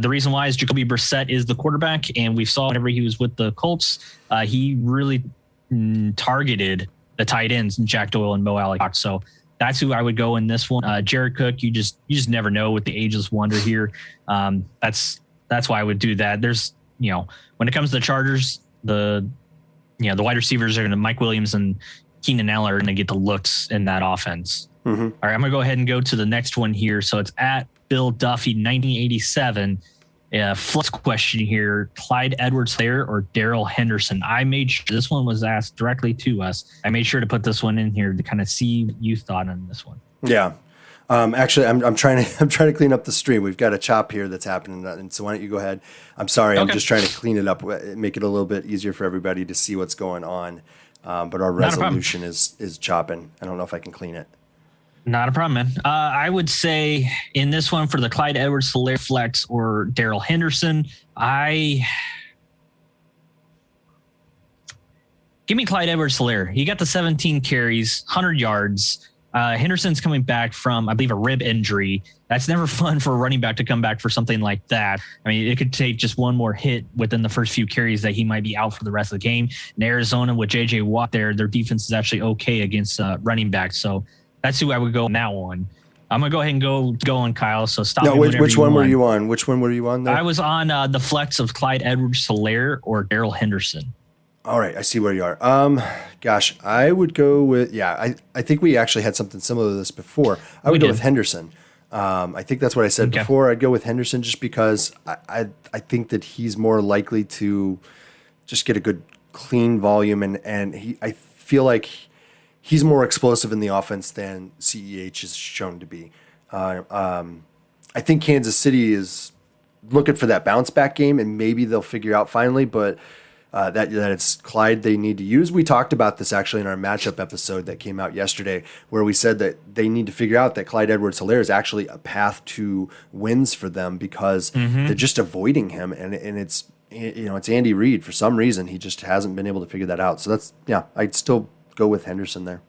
The reason why is Jacoby Brissett is the quarterback, and we saw whenever he was with the Colts, he really targeted the tight ends, Jack Doyle and Mo Alley. So that's who I would go in this one. Jared Cook, you just never know with the ageless wonder here. That's why I would do that. There's, when it comes to the Chargers, the wide receivers are going to Mike Williams and Keenan Allen are going to get the looks in that offense. Mm-hmm. All right, I'm going to go ahead and go to the next one here. So it's at Bill Duffy 1987. Flex question here: Clyde Edwards-Helaire or Darrell Henderson? I made sure this one was asked directly to us. I made sure to put this one in here to kind of see what you thought on this one. Yeah. Actually, I'm trying to clean up the stream. We've got a chop here that's happening, and so why don't you go ahead? I'm sorry, Okay. I'm just trying to clean it up, make it a little bit easier for everybody to see what's going on. But our resolution is chopping. I don't know if I can clean it. Not a problem, man. I would say in this one for the Clyde Edwards-Helaire flex or Darrell Henderson, give me Clyde Edwards-Helaire. He got the 17 carries, 100 yards. Henderson's coming back from, I believe, a rib injury. That's never fun for a running back to come back for something like that. I mean, it could take just one more hit within the first few carries that he might be out for the rest of the game. In Arizona with J.J. Watt their defense is actually okay against running backs. So that's who I would go on that one. I'm going to go ahead and go on Kyle. So stop me whenever which one were you on? Which one were you on there? I was on the flex of Clyde Edwards-Helaire or Darrell Henderson. All right, I see where you are. Gosh, I would go with, I think we actually had something similar to this before. I would go with Henderson. I think that's what I said before. I'd go with Henderson just because I think that he's more likely to just get a good clean volume, and I feel like he's more explosive in the offense than CEH is shown to be. I think Kansas City is looking for that bounce back game, and maybe they'll figure out finally, but that it's Clyde they need to use. We talked about this actually in our matchup episode that came out yesterday, where we said that they need to figure out that Clyde Edwards-Helaire is actually a path to wins for them because they're just avoiding him, and it's it's Andy Reid. For some reason, he just hasn't been able to figure that out. So I'd still go with Henderson there.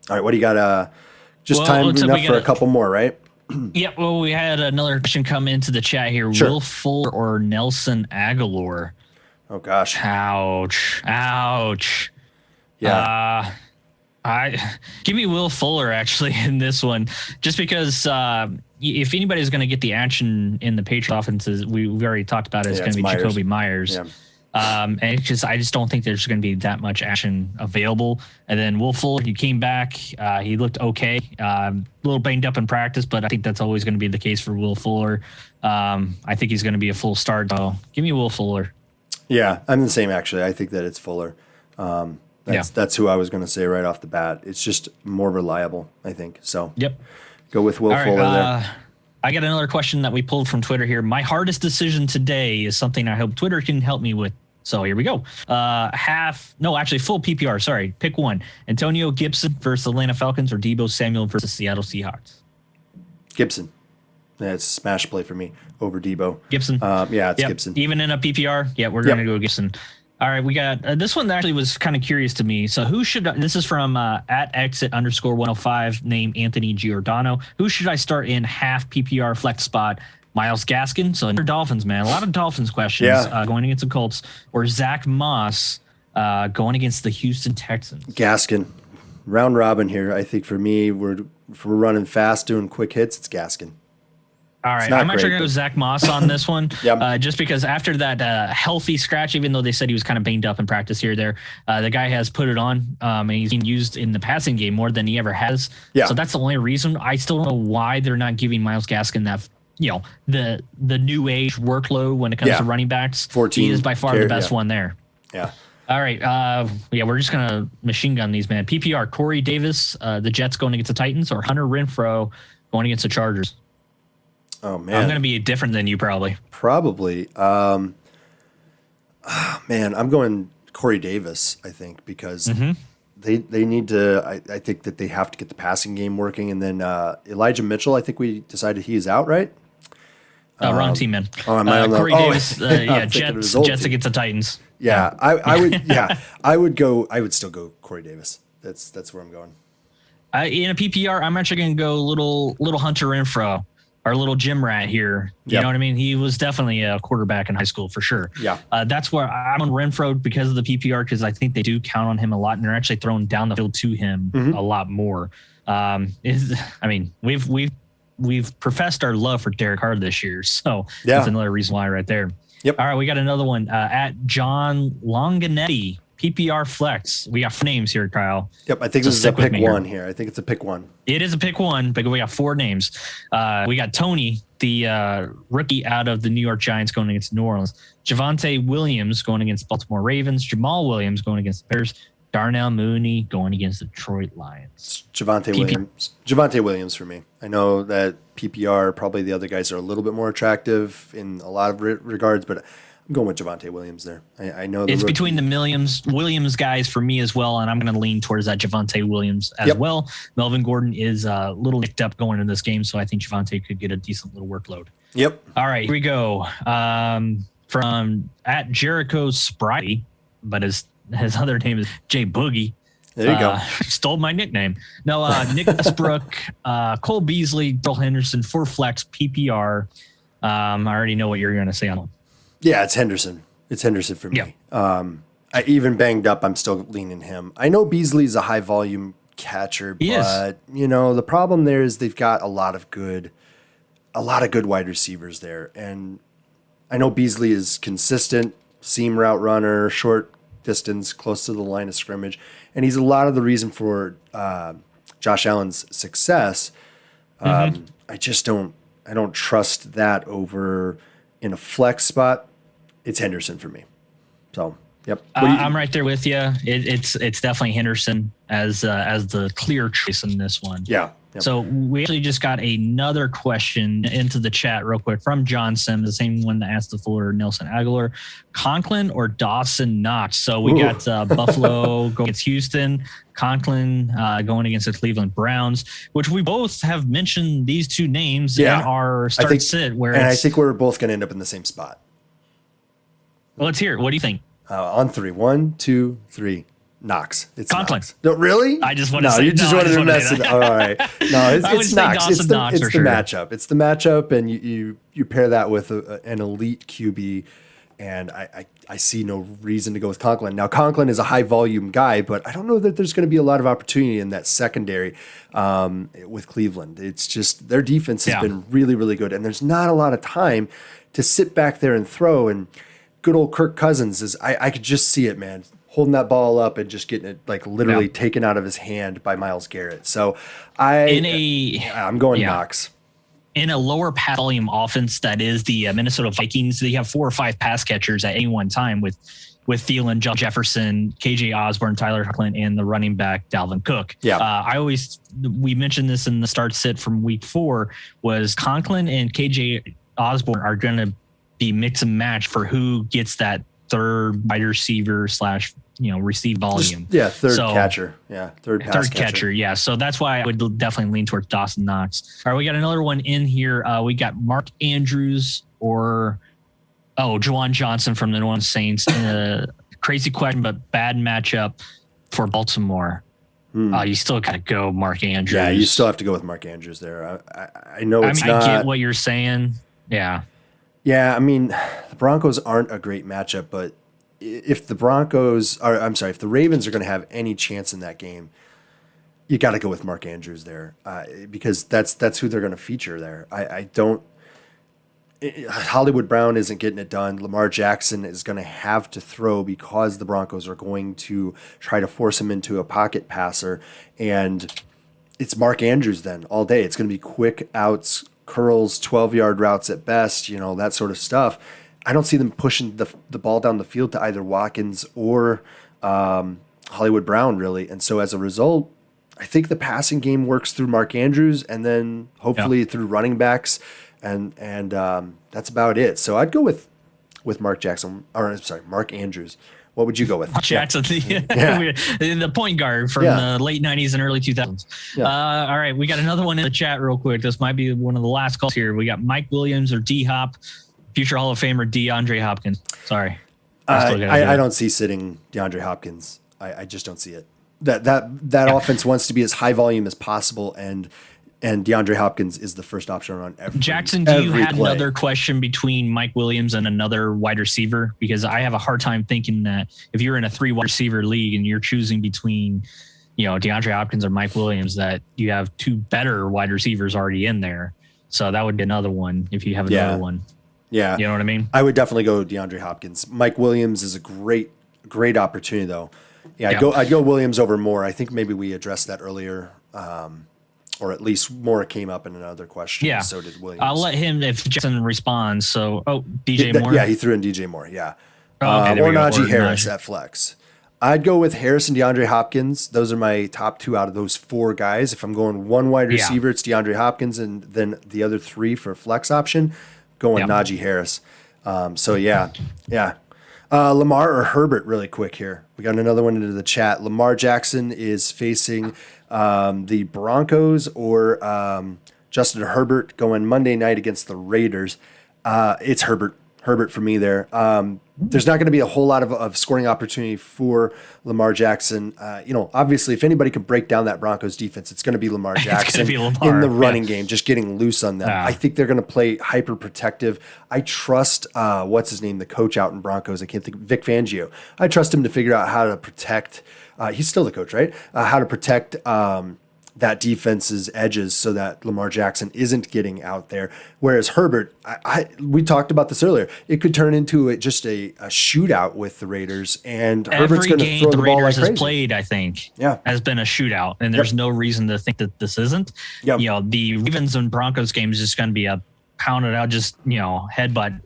All right, what do you got? Time enough for a couple more, right? Yeah, well, we had another question come into the chat here. Sure. Will Fuller or Nelson Aguilar? Oh gosh. Ouch. Yeah. Give me Will Fuller actually in this one, just because if anybody's going to get the action in the Patriots offenses, we've already talked about it. It's going to be Myers. Jacoby Myers. Yeah. And I just don't think there's going to be that much action available. And then Will Fuller, he came back. He looked okay. A little banged up in practice, but I think that's always going to be the case for Will Fuller. I think he's going to be a full start. So give me Will Fuller. Yeah, I'm the same actually. I think that it's Fuller. That's who I was going to say right off the bat. It's just more reliable, I think. So Yep. Go with Will Fuller there. I got another question that we pulled from Twitter here. My hardest decision today is something I hope Twitter can help me with. So here we go. Full PPR. Sorry, pick one. Antonio Gibson versus Atlanta Falcons or Deebo Samuel versus Seattle Seahawks. Gibson. That's a smash play for me over Deebo. Gibson. It's Gibson. Even in a PPR. We're going to go Gibson. All right, we got this one that actually was kind of curious to me. So this is from at exit_105, name Anthony Giordano. Who should I start in half PPR flex spot? Myles Gaskin. So Dolphins, man. A lot of Dolphins questions going against the Colts. Or Zach Moss going against the Houston Texans. Gaskin. Round robin here. I think for me, if we're running fast, doing quick hits, it's Gaskin. All right, I'm actually going to go Zach Moss on this one, just because after that healthy scratch, even though they said he was kind of banged up in practice here or there, the guy has put it on, and he's being used in the passing game more than he ever has. Yeah. So that's the only reason. I still don't know why they're not giving Myles Gaskin that, the new age workload when it comes to running backs. 14. He is by far the best one there. Yeah. All right. We're just going to machine gun these, man. PPR, Corey Davis, the Jets going against the Titans, or Hunter Renfrow going against the Chargers. Oh, man. I'm going to be different than you, probably. Probably. I'm going Corey Davis, I think, because they need to. I think that they have to get the passing game working, and then Elijah Mitchell. I think we decided he is out, right? Wrong team, man. Am I on the- Corey Davis. I'm thinking of his old Jets team. against the Titans. Yeah, I would. Yeah, I would go. I would still go Corey Davis. That's where I'm going. In a PPR, I'm actually going to go little Hunter Renfro, our little gym rat here. You know what I mean? He was definitely a quarterback in high school for sure. Yeah. That's where I'm on Renfro because of the PPR, because I think they do count on him a lot, and they're actually throwing down the field to him a lot more. We've professed our love for Derek Carr this year, so that's another reason why right there. Yep. All right, we got another one at John Longanetti. PPR flex. We got names here, Kyle. Yep, I think this is a pick one here. I think it's a pick one. It is a pick one, but we got 4 names. We got Tony, the rookie out of the New York Giants, going against New Orleans. Javonte Williams going against Baltimore Ravens. Jamal Williams going against the Bears. Darnell Mooney going against the Detroit Lions. Javonte Williams for me. I know that PPR, probably the other guys are a little bit more attractive in a lot of regards, but I'm going with Javonte Williams there. I know it's between the Williams guys for me as well, and I'm going to lean towards that Javonte Williams as well. Melvin Gordon is a little nicked up going into this game, so I think Javonte could get a decent little workload. Yep. All right, here we go. From at Jericho Spry, but his other name is Jay Boogie. There you go. Stole my nickname. No, Nick Westbrook, Cole Beasley, Bill Henderson for flex PPR. I already know what you're going to say on one. Yeah, it's Henderson. It's Henderson for me. I even banged up, I'm still leaning him. I know Beasley's a high volume catcher, but the problem there is they've got a lot of good wide receivers there. And I know Beasley is consistent, seam route runner, short distance, close to the line of scrimmage, and he's a lot of the reason for Josh Allen's success. I don't trust that over in a flex spot. It's Henderson for me. So, yep. I'm right there with you. It's definitely Henderson as the clear choice in this one. Yeah. Yep. So we actually just got another question into the chat real quick from John Sim, the same one that asked the fuller Nelson Aguilar, Conklin or Dawson Knox. So we got Buffalo going against Houston, Conklin going against the Cleveland Browns, which we both have mentioned these 2 names in our sit. And I think we're both going to end up in the same spot. Well, let's hear it. What do you think? On 3. 1, 2, 3. Knox. It's Conklin. Knox. No, really? I just want to say. No, you just wanted to mess it up. All right. No, it's Knox. It's the matchup. It's the matchup, and you pair that with an elite QB, and I see no reason to go with Conklin. Now, Conklin is a high volume guy, but I don't know that there's going to be a lot of opportunity in that secondary with Cleveland. It's just their defense has been really, really good, and there's not a lot of time to sit back there and throw. And good old Kirk Cousins is I could just see it, man. Holding that ball up and just getting it like literally taken out of his hand by Myles Garrett. So I'm going Knox. In a lower pass volume offense that is the Minnesota Vikings, they have 4 or 5 pass catchers at any one time with Thielen, John Jefferson, KJ Osborne, Tyler Conklin, and the running back Dalvin Cook. Yeah, we mentioned this in the start sit from week 4 was Conklin and KJ Osborne are going to be mix and match for who gets that third wide receiver / receive volume. Third catcher. Yeah, third catcher. Yeah, so that's why I would definitely lean towards Dawson Knox. All right, we got another one in here. We got Mark Andrews or Juwan Johnson from the New Orleans Saints. Crazy question, but bad matchup for Baltimore. You still got to go Mark Andrews. Yeah, you still have to go with Mark Andrews there. I know it's not. I get what you're saying. Yeah. Yeah, I mean, the Broncos aren't a great matchup, but if the Ravens are going to have any chance in that game, you got to go with Mark Andrews there because that's who they're going to feature there. Hollywood Brown isn't getting it done. Lamar Jackson is going to have to throw because the Broncos are going to try to force him into a pocket passer, and it's Mark Andrews then all day. It's going to be quick outs, curls, 12-yard routes at best, that sort of stuff. I don't see them pushing the ball down the field to either Watkins or Hollywood Brown, really. And so as a result, I think the passing game works through Mark Andrews and then hopefully through running backs, and that's about it. So I'd go with with Mark Jackson, or I'm sorry, Mark Andrews. What would you go with? Jackson, the point guard from the late 90s and early 2000s. Yeah. All right, we got another one in the chat real quick. This might be one of the last calls here. We got Mike Williams or D-Hop, future Hall of Famer DeAndre Hopkins. Sorry. I don't see sitting DeAndre Hopkins. I just don't see it. That offense wants to be as high volume as possible, and DeAndre Hopkins is the first option on every Jackson, do you have another question between Mike Williams and another wide receiver? Because I have a hard time thinking that if you're in a 3 wide receiver league and you're choosing between, DeAndre Hopkins or Mike Williams, that you have 2 better wide receivers already in there. So that would be another one if you have another one. Yeah. You know what I mean? I would definitely go DeAndre Hopkins. Mike Williams is a great opportunity though. Yeah, I'd go Williams over Moore. I think maybe we addressed that earlier. Or at least Moore came up in another question. Yeah. So did Williams. I'll let him if Jackson responds. So, DJ Moore. Yeah, he threw in DJ Moore. Yeah. Okay, or Najee Harris at flex. I'd go with Harris and DeAndre Hopkins. Those are my top 2 out of those 4 guys. If I'm going 1 wide receiver, it's DeAndre Hopkins, and then the other 3 for flex option, going Najee Harris. Lamar or Herbert really quick here. We got another one into the chat. Lamar Jackson is facing the Broncos or Justin Herbert going Monday night against the Raiders. It's Herbert for me there. There's not going to be a whole lot of scoring opportunity for Lamar Jackson. Obviously, if anybody can break down that Broncos defense, it's going to be Lamar Jackson in the running game, just getting loose on them. I think they're going to play hyper protective. I trust, what's his name, the coach out in Broncos. I can't think, Vic Fangio. I trust him to figure out how to protect. He's still the coach, right? How to protect that defense's edges so that Lamar Jackson isn't getting out there. Whereas Herbert, we talked about this earlier, it could turn into just a shootout with the Raiders, and Herbert's going to throw the ball like crazy. Has played, I think, has been a shootout, and there's no reason to think that this isn't. The Ravens and Broncos game is just going to be a pounded out, just headbutt.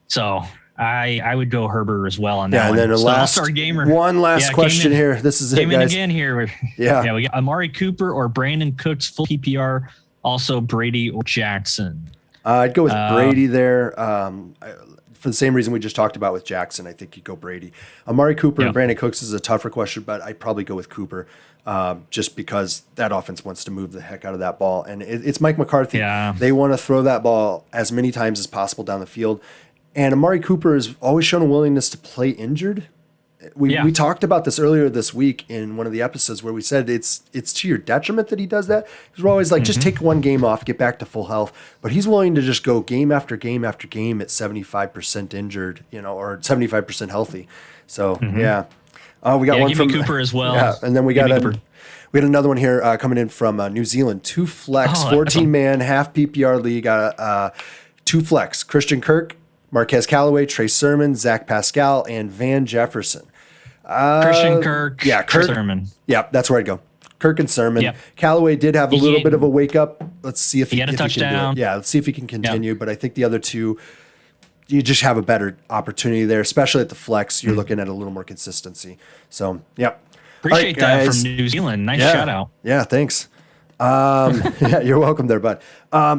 So I would go Herbert as well on that. And then one last question here. This is it, guys. Again here. Yeah. We got Amari Cooper or Brandon Cooks full PPR. Also Brady or Jackson. I'd go with Brady there. For the same reason we just talked about with Jackson, I think you go Brady. Amari Cooper and Brandon Cooks is a tougher question, but I'd probably go with Cooper just because that offense wants to move the heck out of that ball. And it's Mike McCarthy. Yeah. They want to throw that ball as many times as possible down the field. And Amari Cooper has always shown a willingness to play injured. We talked about this earlier this week in one of the episodes where we said it's to your detriment that he does that. We're always like, just take 1 game off, get back to full health. But he's willing to just go game after game after game at 75% injured, or 75% healthy. So we got one from Cooper as well. Yeah, and then we had another one here coming in from New Zealand. 2 flex, 14-man, half PPR league. 2 flex, Christian Kirk, Marquez Callaway, Trey Sermon, Zach Pascal, and Van Jefferson. Christian Kirk, Sermon. Yeah, that's where I'd go. Kirk and Sermon. Yep. Callaway did have a little bit of a wake up. Let's see if he had a touchdown. Let's see if he can continue. Yep. But I think the other 2, you just have a better opportunity there, especially at the flex. You're looking at a little more consistency. So, Appreciate that from New Zealand. Nice shout out. Yeah, thanks. You're welcome there, bud.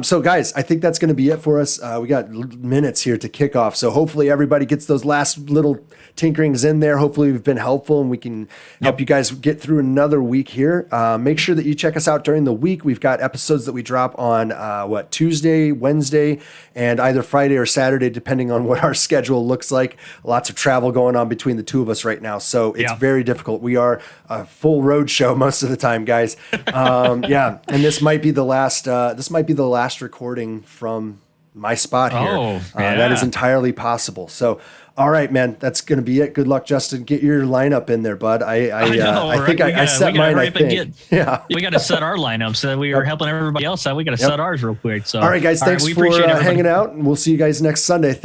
So guys, I think that's going to be it for us. We got minutes here to kick off. So hopefully everybody gets those last little tinkerings in there. Hopefully we've been helpful and we can help you guys get through another week here. Make sure that you check us out during the week. We've got episodes that we drop on, Tuesday, Wednesday, and either Friday or Saturday, depending on what our schedule looks like. Lots of travel going on between the 2 of us right now. So it's very difficult. We are a full road show most of the time, guys. And this might be the last recording from my spot here. That is entirely possible. So, all right, man, that's going to be it. Good luck, Justin. Get your lineup in there, bud. I think I set mine. I think. We got to set our lineup so that we are helping everybody else out. We got to set ours real quick. So, all right, guys, thanks for hanging out, and we'll see you guys next Sunday. Thanks.